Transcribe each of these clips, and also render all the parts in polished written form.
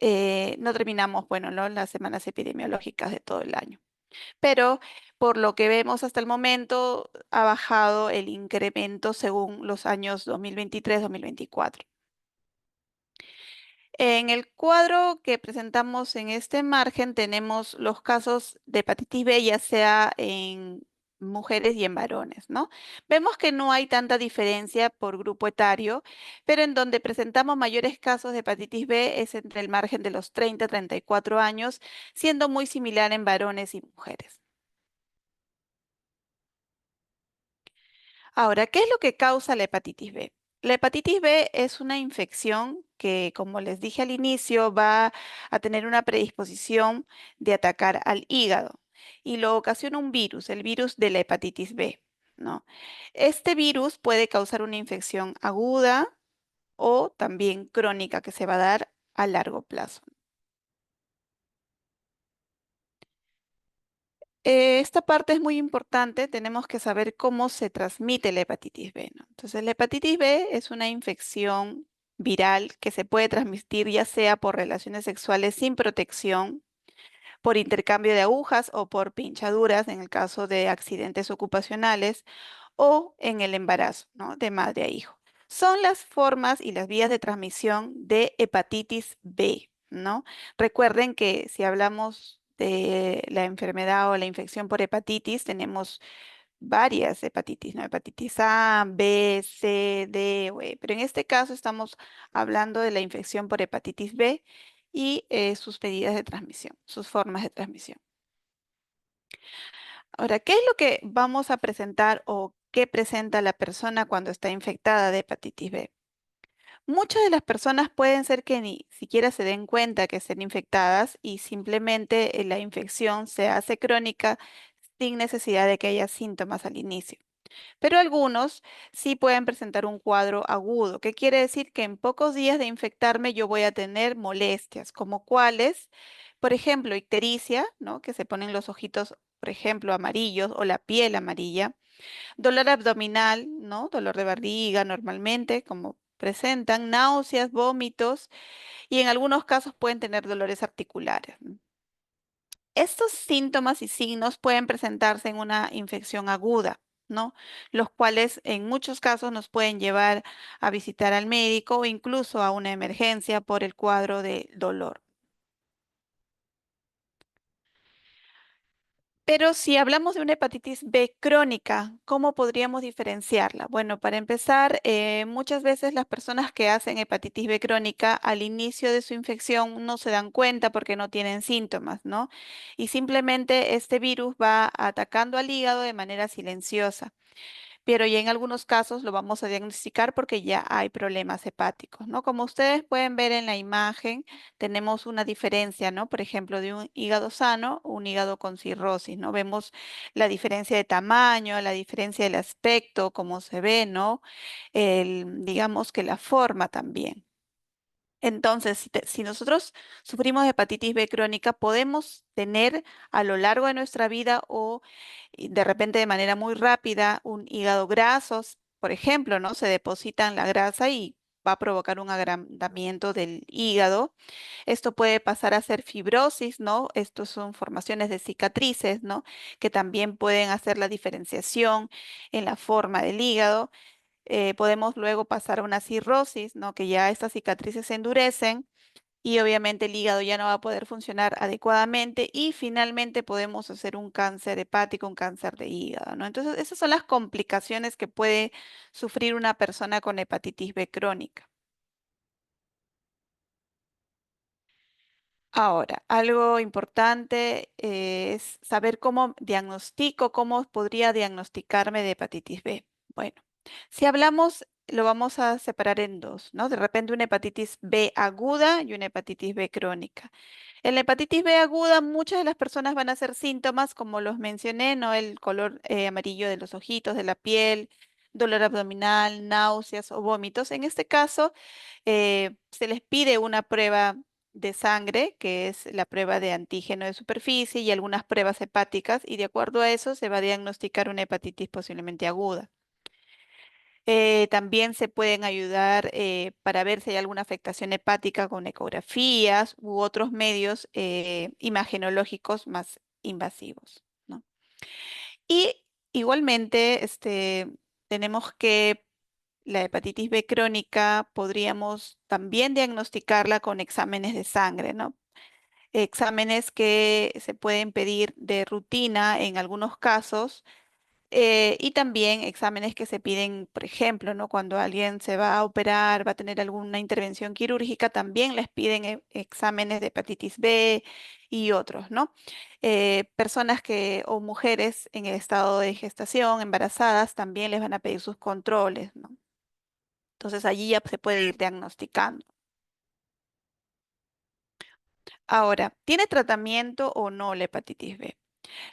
no terminamos, bueno, ¿no? Las semanas epidemiológicas de todo el año. Pero por lo que vemos hasta el momento, ha bajado el incremento según los años 2023-2024. En el cuadro que presentamos en este margen tenemos los casos de hepatitis B, ya sea en mujeres y en varones, ¿no? Vemos que no hay tanta diferencia por grupo etario, pero en donde presentamos mayores casos de hepatitis B es entre el margen de los 30 a 34 años, siendo muy similar en varones y mujeres. Ahora, ¿qué es lo que causa la hepatitis B? La hepatitis B es una infección que, como les dije al inicio, va a tener una predisposición de atacar al hígado y lo ocasiona un virus, el virus de la hepatitis B, ¿no? Este virus puede causar una infección aguda o también crónica que se va a dar a largo plazo. Esta parte es muy importante, tenemos que saber cómo se transmite la hepatitis B, ¿no? Entonces, la hepatitis B es una infección viral que se puede transmitir ya sea por relaciones sexuales sin protección, por intercambio de agujas o por pinchaduras en el caso de accidentes ocupacionales o en el embarazo, ¿no? De madre a hijo. Son las formas y las vías de transmisión de hepatitis B, ¿no? Recuerden que si hablamos de la enfermedad o la infección por hepatitis, tenemos varias hepatitis, ¿no? Hepatitis A, B, C, D, o E. Pero en este caso estamos hablando de la infección por hepatitis B y sus medidas de transmisión, sus formas de transmisión. Ahora, ¿qué es lo que vamos a presentar o qué presenta la persona cuando está infectada de hepatitis B? Muchas de las personas pueden ser que ni siquiera se den cuenta que estén infectadas y simplemente la infección se hace crónica sin necesidad de que haya síntomas al inicio. Pero algunos sí pueden presentar un cuadro agudo, que quiere decir que en pocos días de infectarme yo voy a tener molestias, como cuáles, por ejemplo, ictericia, ¿no? Que se ponen los ojitos, por ejemplo, amarillos o la piel amarilla, dolor abdominal, ¿no? Dolor de barriga normalmente, como presentan, náuseas, vómitos y en algunos casos pueden tener dolores articulares, ¿no? Estos síntomas y signos pueden presentarse en una infección aguda, ¿no? Los cuales en muchos casos nos pueden llevar a visitar al médico o incluso a una emergencia por el cuadro de dolor. Pero si hablamos de una hepatitis B crónica, ¿cómo podríamos diferenciarla? Bueno, para empezar, muchas veces las personas que hacen hepatitis B crónica al inicio de su infección no se dan cuenta porque no tienen síntomas, ¿no? Y simplemente este virus va atacando al hígado de manera silenciosa, pero ya en algunos casos lo vamos a diagnosticar porque ya hay problemas hepáticos, ¿no? Como ustedes pueden ver en la imagen, tenemos una diferencia, ¿no? Por ejemplo, de un hígado sano, un hígado con cirrosis, ¿no? Vemos la diferencia de tamaño, la diferencia del aspecto, cómo se ve, ¿no? Digamos que la forma también. Entonces, si nosotros sufrimos de hepatitis B crónica, podemos tener a lo largo de nuestra vida o de repente de manera muy rápida un hígado graso, por ejemplo, ¿no? Se depositan la grasa y va a provocar un agrandamiento del hígado. Esto puede pasar a ser fibrosis, ¿no? Estos son formaciones de cicatrices, ¿no? Que también pueden hacer la diferenciación en la forma del hígado. Podemos luego pasar a una cirrosis, ¿no? Que ya estas cicatrices se endurecen y obviamente el hígado ya no va a poder funcionar adecuadamente y finalmente podemos hacer un cáncer hepático, un cáncer de hígado, ¿no? Entonces, esas son las complicaciones que puede sufrir una persona con hepatitis B crónica. Ahora, algo importante es saber cómo diagnostico, cómo podría diagnosticarme de hepatitis B. Bueno, si hablamos, lo vamos a separar en dos, ¿no? De repente una hepatitis B aguda y una hepatitis B crónica. En la hepatitis B aguda, muchas de las personas van a hacer síntomas, como los mencioné, ¿no? El color amarillo de los ojitos, de la piel, dolor abdominal, náuseas o vómitos. En este caso, se les pide una prueba de sangre, que es la prueba de antígeno de superficie y algunas pruebas hepáticas, y de acuerdo a eso se va a diagnosticar una hepatitis posiblemente aguda. También se pueden ayudar para ver si hay alguna afectación hepática con ecografías u otros medios imagenológicos más invasivos, ¿no? Y igualmente, tenemos que la hepatitis B crónica podríamos también diagnosticarla con exámenes de sangre, ¿no? Exámenes que se pueden pedir de rutina en algunos casos y también exámenes que se piden, por ejemplo, ¿no? Cuando alguien se va a operar, va a tener alguna intervención quirúrgica, también les piden exámenes de hepatitis B y otros, ¿no? Personas que, o mujeres en el estado de gestación, embarazadas, también les van a pedir sus controles, ¿no? Entonces allí ya se puede ir diagnosticando. Ahora, ¿tiene tratamiento o no la hepatitis B?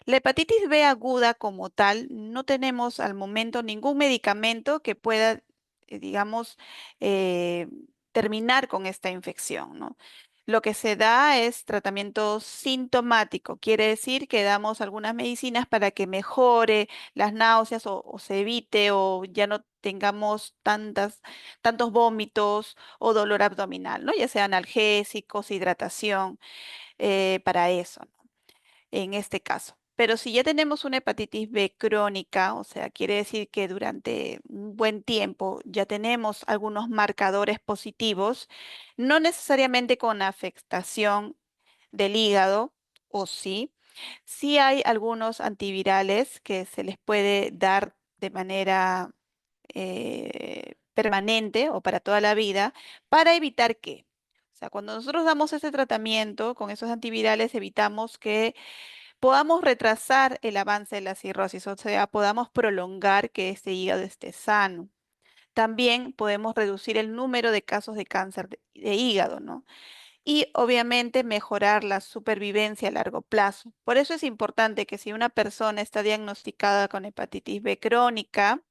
La hepatitis B aguda como tal, no tenemos al momento ningún medicamento que pueda, digamos, eh, terminar con esta infección, ¿no? Lo que se da es tratamiento sintomático, quiere decir que damos algunas medicinas para que mejore las náuseas o se evite o ya no tengamos tantos vómitos o dolor abdominal, ¿no? Ya sean analgésicos, hidratación, para eso, ¿no? En este caso. Pero si ya tenemos una hepatitis B crónica, o sea, quiere decir que durante un buen tiempo ya tenemos algunos marcadores positivos, no necesariamente con afectación del hígado, o sí, sí hay algunos antivirales que se les puede dar de manera permanente o para toda la vida para evitar que, o sea, cuando nosotros damos ese tratamiento con esos antivirales, evitamos que podamos retrasar el avance de la cirrosis, o sea, podamos prolongar que este hígado esté sano. También podemos reducir el número de casos de cáncer de hígado, ¿no? Y obviamente mejorar la supervivencia a largo plazo. Por eso es importante que si una persona está diagnosticada con hepatitis B crónica,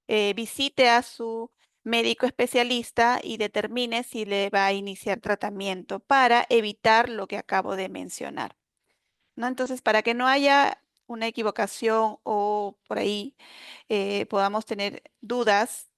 visite a su médico especialista y determine si le va a iniciar tratamiento para evitar lo que acabo de mencionar, ¿no? Entonces, para que no haya una equivocación o por ahí podamos tener dudas,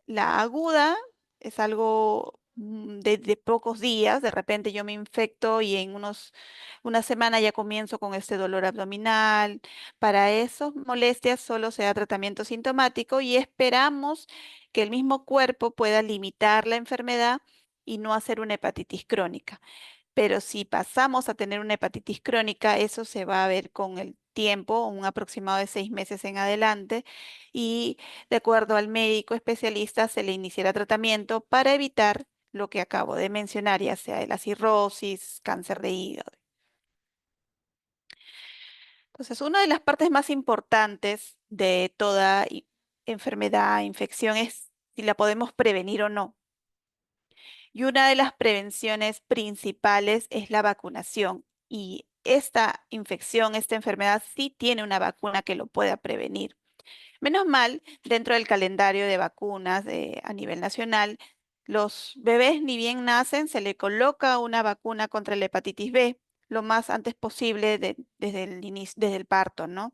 la aguda es algo de pocos días, de repente yo me infecto y en una semana ya comienzo con este dolor abdominal. Para esas molestias solo se da tratamiento sintomático y esperamos que el mismo cuerpo pueda limitar la enfermedad y no hacer una hepatitis crónica. Pero si pasamos a tener una hepatitis crónica, eso se va a ver con el tiempo, un aproximado de 6 meses en adelante, y de acuerdo al médico especialista se le iniciará tratamiento para evitar lo que acabo de mencionar, ya sea de la cirrosis, cáncer de hígado. Entonces, una de las partes más importantes de toda enfermedad, infección, es si la podemos prevenir o no. Y una de las prevenciones principales es la vacunación. Y esta infección, esta enfermedad sí tiene una vacuna que lo pueda prevenir. Menos mal, dentro del calendario de vacunas a nivel nacional, los bebés ni bien nacen, se le coloca una vacuna contra la hepatitis B lo más antes posible desde el inicio, desde el parto, ¿no?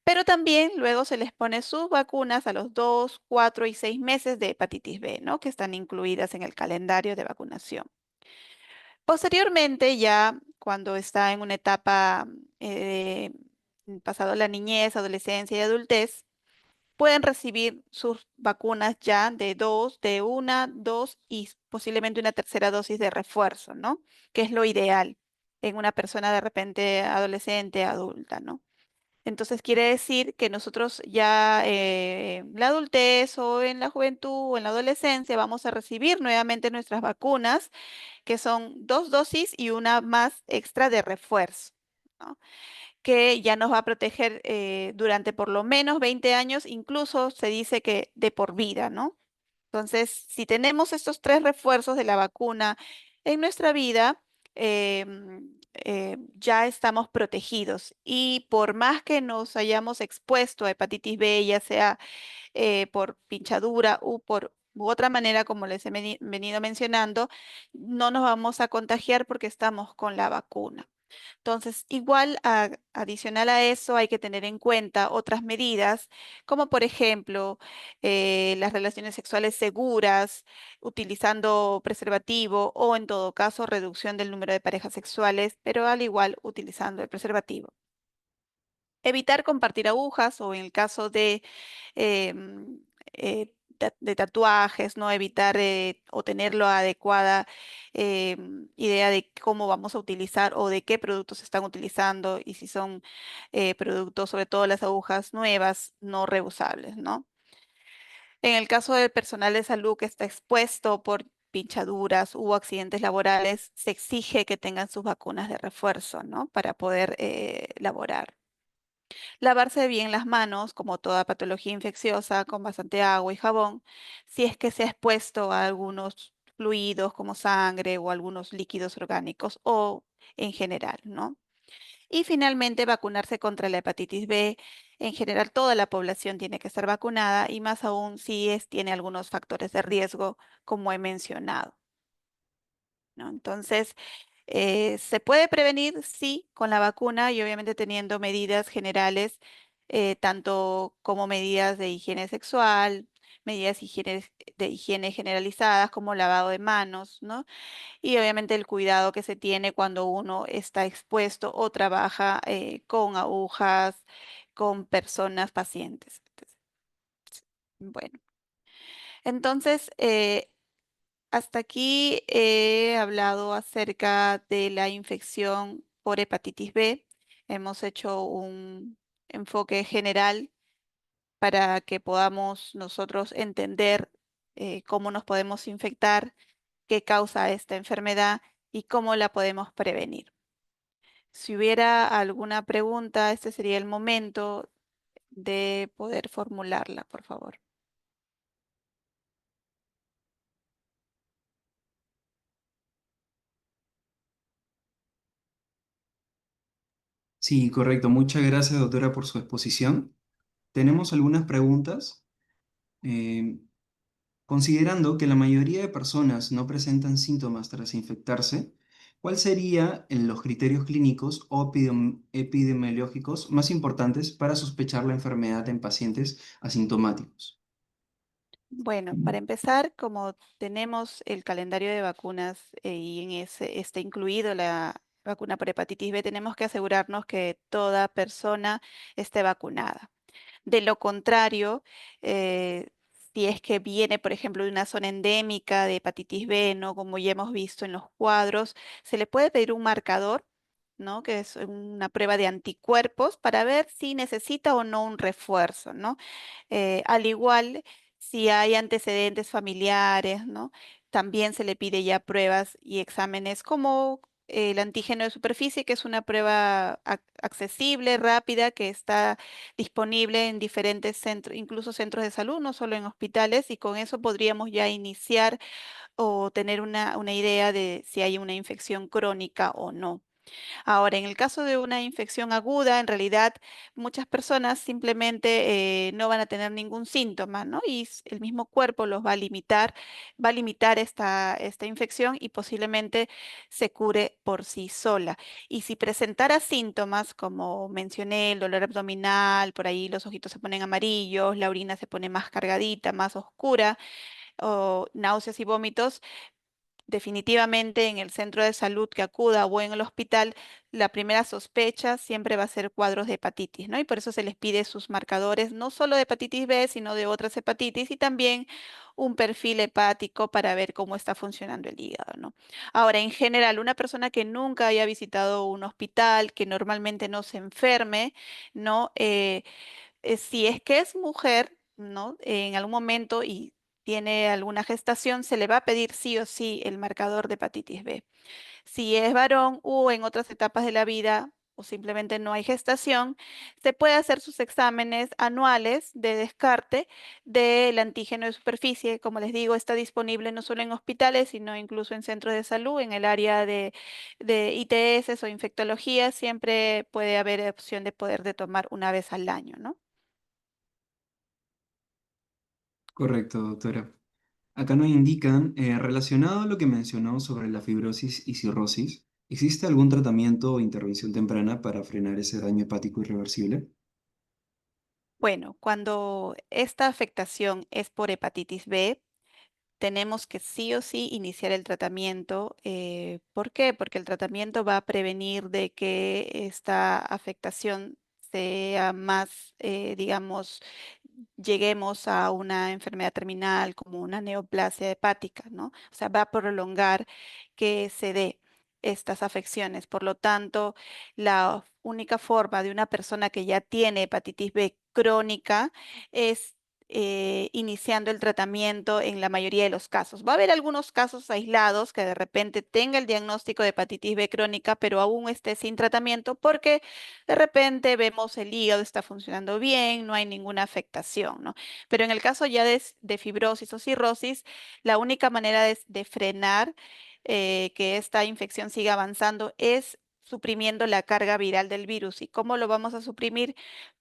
Pero también luego se les pone sus vacunas a los 2, 4 y 6 meses de hepatitis B, ¿no? Que están incluidas en el calendario de vacunación. Posteriormente, ya cuando está en una etapa pasado la niñez, adolescencia y adultez, pueden recibir sus vacunas ya de una, dos y posiblemente una tercera dosis de refuerzo, ¿no? Que es lo ideal en una persona de repente adolescente, adulta, ¿no? Entonces quiere decir que nosotros ya en la adultez o en la juventud o en la adolescencia vamos a recibir nuevamente nuestras vacunas, que son 2 dosis y una más extra de refuerzo, ¿no? Que ya nos va a proteger durante por lo menos 20 años, incluso se dice que de por vida, ¿no? Entonces, si tenemos estos 3 refuerzos de la vacuna en nuestra vida, ya estamos protegidos. Y por más que nos hayamos expuesto a hepatitis B, ya sea por pinchadura u otra manera, como les he venido mencionando, no nos vamos a contagiar porque estamos con la vacuna. Entonces, igual adicional a eso, hay que tener en cuenta otras medidas, como por ejemplo las relaciones sexuales seguras, utilizando preservativo o en todo caso reducción del número de parejas sexuales, pero al igual utilizando el preservativo. Evitar compartir agujas o en el caso de em, de tatuajes, ¿no? Evitar o tener la adecuada idea de cómo vamos a utilizar o de qué productos se están utilizando y si son productos, sobre todo las agujas nuevas, no reusables, ¿no? En el caso del personal de salud que está expuesto por pinchaduras u accidentes laborales, se exige que tengan sus vacunas de refuerzo, ¿no? Para poder laborar. Lavarse bien las manos, como toda patología infecciosa, con bastante agua y jabón, si es que se ha expuesto a algunos fluidos como sangre o algunos líquidos orgánicos o en general, ¿no? Y finalmente, vacunarse contra la hepatitis B. En general, toda la población tiene que estar vacunada y más aún si tiene algunos factores de riesgo, como he mencionado, ¿no? Entonces, ¿se puede prevenir? Sí, con la vacuna y obviamente teniendo medidas generales, tanto como medidas de higiene sexual, medidas de higiene generalizadas como lavado de manos, ¿no? Y obviamente el cuidado que se tiene cuando uno está expuesto o trabaja con agujas, con personas pacientes. Bueno, entonces, hasta aquí he hablado acerca de la infección por hepatitis B. Hemos hecho un enfoque general para que podamos nosotros entender cómo nos podemos infectar, qué causa esta enfermedad y cómo la podemos prevenir. Si hubiera alguna pregunta, este sería el momento de poder formularla, por favor. Sí, correcto. Muchas gracias, doctora, por su exposición. Tenemos algunas preguntas. Eh, Considerando que la mayoría de personas no presentan síntomas tras infectarse, ¿cuáles serían los criterios clínicos o epidemiológicos más importantes para sospechar la enfermedad en pacientes asintomáticos? Bueno, para empezar, como tenemos el calendario de vacunas y en ese está incluido la vacuna por hepatitis B, tenemos que asegurarnos que toda persona esté vacunada. De lo contrario, eh, si es que viene, por ejemplo, de una zona endémica de hepatitis B, ¿no? Como ya hemos visto en los cuadros, se le puede pedir un marcador, ¿no? Que es una prueba de anticuerpos para ver si necesita o no un refuerzo, ¿no? Al igual, si hay antecedentes familiares, ¿no? También se le pide ya pruebas y exámenes como el antígeno de superficie, que es una prueba accesible, rápida, que está disponible en diferentes centros, incluso centros de salud, no solo en hospitales, y con eso podríamos ya iniciar o tener una idea de si hay una infección crónica o no. Ahora, en el caso de una infección aguda, en realidad muchas personas simplemente no van a tener ningún síntoma, ¿no? Y el mismo cuerpo los va a limitar esta infección y posiblemente se cure por sí sola. Y si presentara síntomas, como mencioné, el dolor abdominal, por ahí los ojitos se ponen amarillos, la orina se pone más cargadita, más oscura, o náuseas y vómitos, definitivamente en el centro de salud que acuda o en el hospital, la primera sospecha siempre va a ser cuadros de hepatitis, ¿no? Y por eso se les pide sus marcadores, no solo de hepatitis B, sino de otras hepatitis y también un perfil hepático para ver cómo está funcionando el hígado, ¿no? Ahora, en general, una persona que nunca haya visitado un hospital, que normalmente no se enferme, ¿no? Si es que es mujer, ¿no? En algún momento y tiene alguna gestación, se le va a pedir sí o sí el marcador de hepatitis B. Si es varón o en otras etapas de la vida o simplemente no hay gestación, se puede hacer sus exámenes anuales de descarte del antígeno de superficie. Como les digo, está disponible no solo en hospitales, sino incluso en centros de salud, en el área de ITS o infectología, siempre puede haber opción de poder de tomar una vez al año, ¿no? Correcto, doctora. Acá nos indican, relacionado a lo que mencionó sobre la fibrosis y cirrosis, ¿Existe algún tratamiento o intervención temprana para frenar ese daño hepático irreversible? Bueno, cuando esta afectación es por hepatitis B, tenemos que sí o sí iniciar el tratamiento. ¿Por qué? Porque el tratamiento va a prevenir de que esta afectación sea más, digamos, lleguemos a una enfermedad terminal como una neoplasia hepática, ¿no? O sea, va a prolongar que se dé estas afecciones. Por lo tanto, la única forma de una persona que ya tiene hepatitis B crónica es iniciando el tratamiento en la mayoría de los casos. Va a haber algunos casos aislados que de repente tenga el diagnóstico de hepatitis B crónica, pero aún esté sin tratamiento porque de repente vemos el hígado está funcionando bien, no hay ninguna afectación, ¿no? Pero en el caso ya de fibrosis o cirrosis, la única manera de frenar que esta infección siga avanzando es suprimiendo la carga viral del virus. ¿Y cómo lo vamos a suprimir?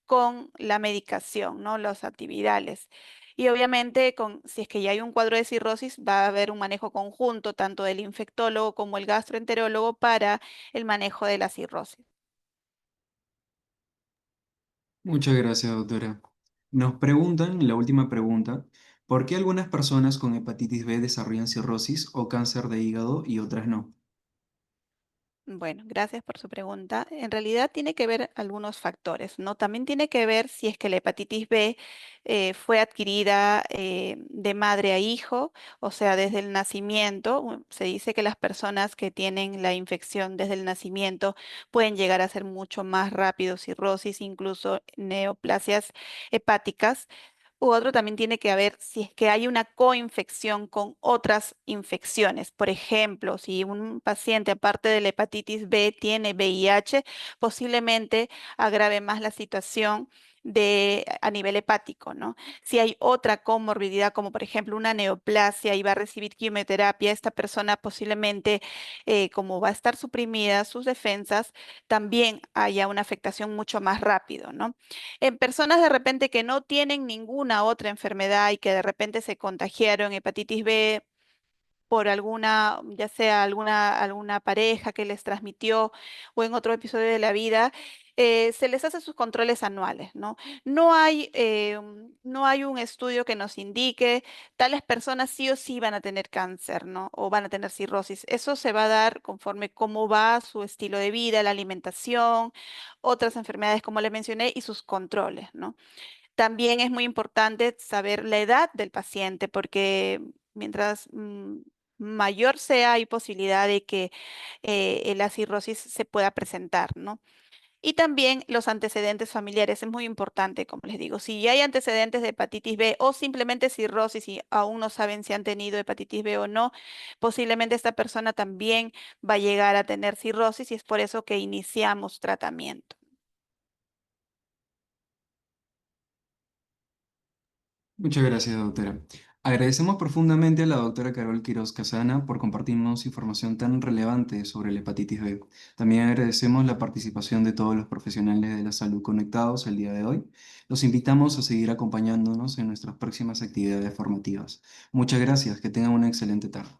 Con la medicación, ¿no? Los antivirales. Y obviamente, si es que ya hay un cuadro de cirrosis, va a haber un manejo conjunto, tanto del infectólogo como el gastroenterólogo, para el manejo de la cirrosis. Muchas gracias, doctora. Nos preguntan, la última pregunta, ¿por qué algunas personas con hepatitis B desarrollan cirrosis o cáncer de hígado y otras no? Bueno, gracias por su pregunta. En realidad tiene que ver algunos factores, ¿no? También tiene que ver si es que la hepatitis B fue adquirida de madre a hijo, o sea, desde el nacimiento. Se dice que las personas que tienen la infección desde el nacimiento pueden llegar a ser mucho más rápido cirrosis, incluso neoplasias hepáticas. U otro también tiene que haber si es que hay una coinfección con otras infecciones. Por ejemplo, si un paciente, aparte de la hepatitis B, tiene VIH, posiblemente agrave más la situación a nivel hepático, ¿no? Si hay otra comorbilidad, como por ejemplo una neoplasia y va a recibir quimioterapia, esta persona posiblemente, como va a estar suprimida sus defensas, también haya una afectación mucho más rápido, ¿no? En personas de repente que no tienen ninguna otra enfermedad y que de repente se contagiaron hepatitis B por alguna, ya sea alguna pareja que les transmitió o en otro episodio de la vida, se les hace sus controles anuales, ¿no? No hay un estudio que nos indique tales personas sí o sí van a tener cáncer, ¿no? O van a tener cirrosis. Eso se va a dar conforme cómo va su estilo de vida, la alimentación, otras enfermedades como le mencioné y sus controles, ¿no? También es muy importante saber la edad del paciente porque mientras mayor sea, hay posibilidad de que la cirrosis se pueda presentar, ¿no? Y también los antecedentes familiares es muy importante, como les digo. Si ya hay antecedentes de hepatitis B o simplemente cirrosis y aún no saben si han tenido hepatitis B o no, posiblemente esta persona también va a llegar a tener cirrosis y es por eso que iniciamos tratamiento. Muchas gracias, doctora. Agradecemos profundamente a la doctora Carol Quiroz Casana por compartirnos información tan relevante sobre la hepatitis B. También agradecemos la participación de todos los profesionales de la salud conectados el día de hoy. Los invitamos a seguir acompañándonos en nuestras próximas actividades formativas. Muchas gracias, que tengan una excelente tarde.